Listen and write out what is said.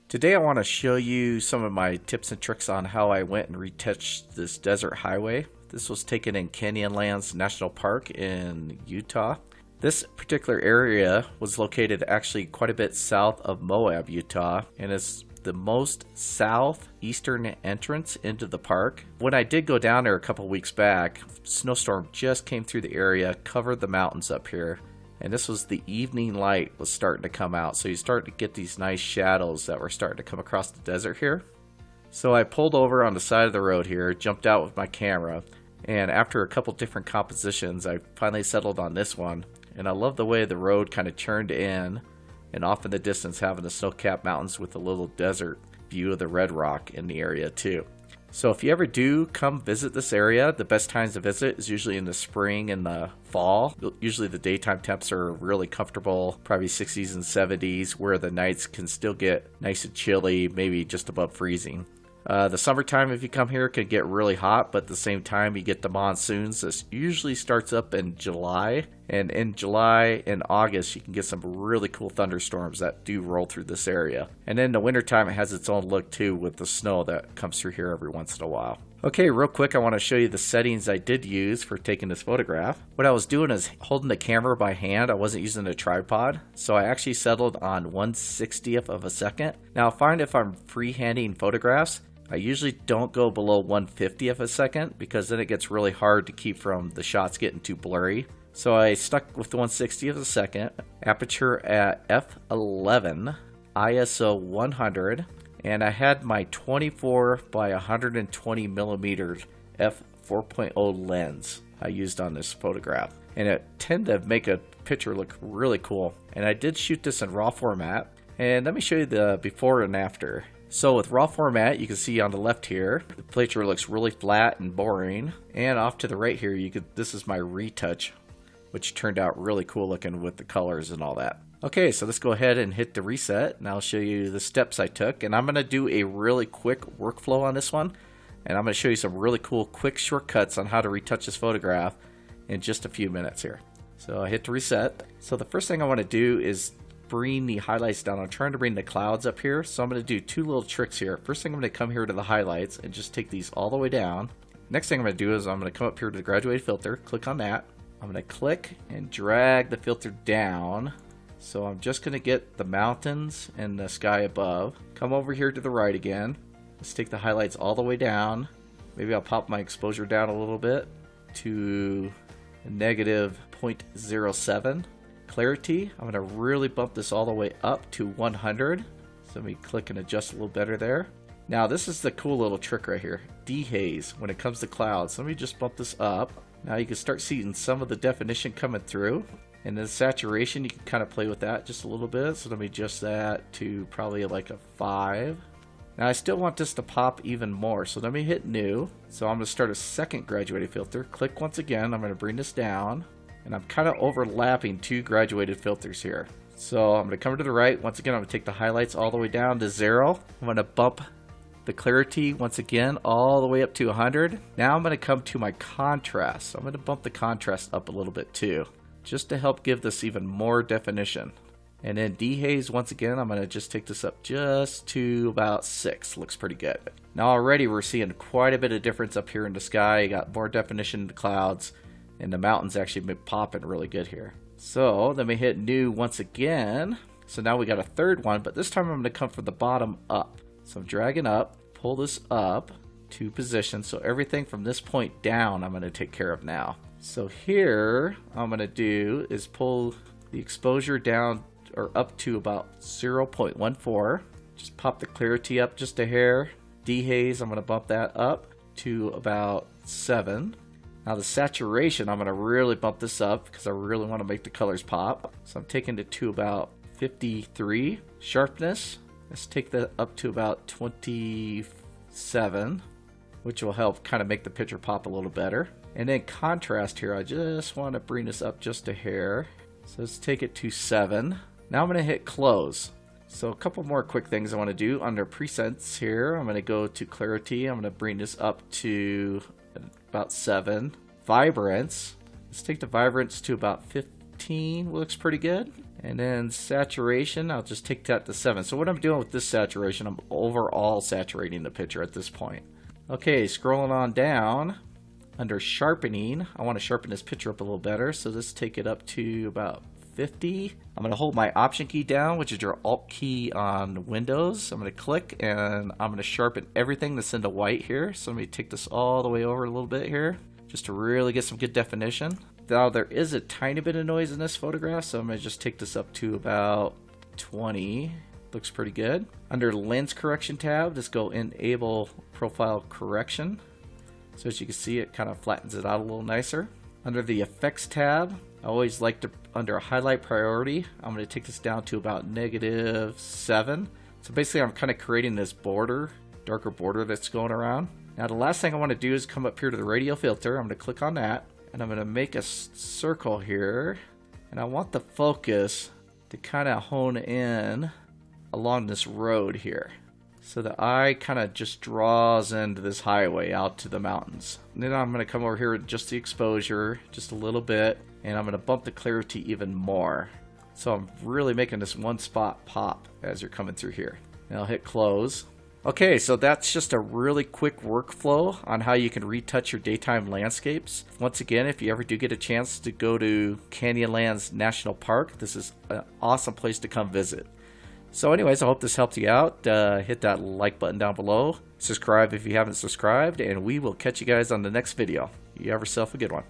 Today I want to show you some of my tips and tricks on how I went and retouched this desert highway. This was taken in Canyonlands National Park in Utah. This particular area was located actually quite a bit south of Moab, Utah, and it's the most southeastern entrance into the park. When I did go down there a couple weeks back, snowstorm just came through the area, covered the mountains up here. And this was the evening light was starting to come out. So you start to get these nice shadows that were starting to come across the desert here. So I pulled over on the side of the road here, jumped out with my camera. And after a couple different compositions, I finally settled on this one. And I love the way the road kind of turned in and off in the distance, having the snow-capped mountains with a little desert view of the red rock in the area too. So if you ever do come visit this area, the best times to visit is usually in the spring and the fall. Usually the daytime temps are really comfortable, probably 60s and 70s, where the nights can still get nice and chilly, maybe just above freezing. The summertime, if you come here, can get really hot, but at the same time you get the monsoons. This usually starts up in July, and in July and August you can get some really cool thunderstorms that do roll through this area. And then the wintertime, it has its own look too, with the snow that comes through here every once in a while. Okay, real quick, I want to show you the settings I did use for taking this photograph. What I was doing is holding the camera by hand. I wasn't using a tripod, so I actually settled on 1/60th of a second. Now I find if I'm freehanding photographs, I usually don't go below 1/50th of a second, because then it gets really hard to keep from the shots getting too blurry. So I stuck with the 1/60th of a second, aperture at f11, ISO 100, and I had my 24 by 120 millimeter f4.0 lens I used on this photograph, and it tended to make a picture look really cool. And I did shoot this in RAW format, and let me show you the before and after. So with RAW format, you can see on the left here, the picture looks really flat and boring. And off to the right here, this is my retouch, which turned out really cool looking with the colors and all that. Okay, so let's go ahead and hit the reset, and I'll show you the steps I took. And I'm going to do a really quick workflow on this one, and I'm going to show you some really cool quick shortcuts on how to retouch this photograph in just a few minutes here. So I hit the reset. So the first thing I want to do is bring the highlights down. I'm trying to bring the clouds up here, so I'm going to do two little tricks here. First thing, I'm going to come here to the highlights and just take these all the way down. Next thing I'm going to do is I'm going to come up here to the graduated filter, click on that. I'm going to click and drag the filter down. So I'm just going to get the mountains and the sky above. Come over here to the right again. Let's take the highlights all the way down. Maybe I'll pop my exposure down a little bit to negative 0.07. Clarity, I'm going to really bump this all the way up to 100. So let me click and adjust a little better there. Now this is the cool little trick right here. Dehaze when it comes to clouds. Let me just bump this up. Now you can start seeing some of the definition coming through. And then saturation, you can kind of play with that just a little bit. So let me adjust that to probably like a 5. Now I still want this to pop even more. So let me hit new. So I'm going to start a second graduated filter. Click once again. I'm going to bring this down. And I'm kind of overlapping two graduated filters here. So I'm going to come to the right. Once again, I'm going to take the highlights all the way down to 0. I'm going to bump the clarity once again all the way up to 100. Now I'm going to come to my contrast. So I'm going to bump the contrast up a little bit too, just to help give this even more definition. And then dehaze, once again, I'm going to just take this up just to about 6. Looks pretty good. Now already we're seeing quite a bit of difference up here in the sky. You got more definition in the clouds. And the mountains actually been popping really good here. So let me hit new once again. So now we got a third one, but this time I'm going to come from the bottom up. So I'm dragging up, pull this up to position. So everything from this point down I'm going to take care of now. So here I'm going to do is pull the exposure down or up to about 0.14. Just pop the clarity up just a hair. Dehaze, I'm going to bump that up to about 7. Now the saturation, I'm going to really bump this up because I really want to make the colors pop. So I'm taking it to about 53. Sharpness, let's take that up to about 27, which will help kind of make the picture pop a little better. And then contrast here, I just want to bring this up just a hair. So let's take it to 7. Now I'm going to hit close. So a couple more quick things I want to do. Under presets here, I'm going to go to clarity. I'm going to bring this up to about 7. Vibrance, let's take the vibrance to about 15. Looks pretty good. And then saturation, I'll just take that to 7. So what I'm doing with this saturation, I'm overall saturating the picture at this point. Okay, scrolling on down, under sharpening, I want to sharpen this picture up a little better. So let's take it up to about 50. I'm going to hold my Option key down, which is your Alt key on Windows. I'm going to click and I'm going to sharpen everything that's into white here. So let me take this all the way over a little bit here, just to really get some good definition. Now there is a tiny bit of noise in this photograph, so I'm going to just take this up to about 20. Looks pretty good. Under Lens Correction tab, just go Enable Profile Correction. So as you can see, it kind of flattens it out a little nicer. Under the Effects tab, I always like to, under Highlight Priority, I'm going to take this down to about -7. So basically I'm kind of creating this border, darker border that's going around. Now the last thing I want to do is come up here to the radial filter. I'm going to click on that. And I'm going to make a circle here, and I want the focus to kind of hone in along this road here. So the eye kind of just draws into this highway out to the mountains. And then I'm going to come over here with just the exposure, just a little bit, and I'm going to bump the clarity even more. So I'm really making this one spot pop as you're coming through here. And I'll hit close. Okay, so that's just a really quick workflow on how you can retouch your daytime landscapes. Once again, if you ever do get a chance to go to Canyonlands National Park, this is an awesome place to come visit. So anyways, I hope this helped you out. Hit that like button down below. Subscribe if you haven't subscribed, and we will catch you guys on the next video. You have yourself a good one.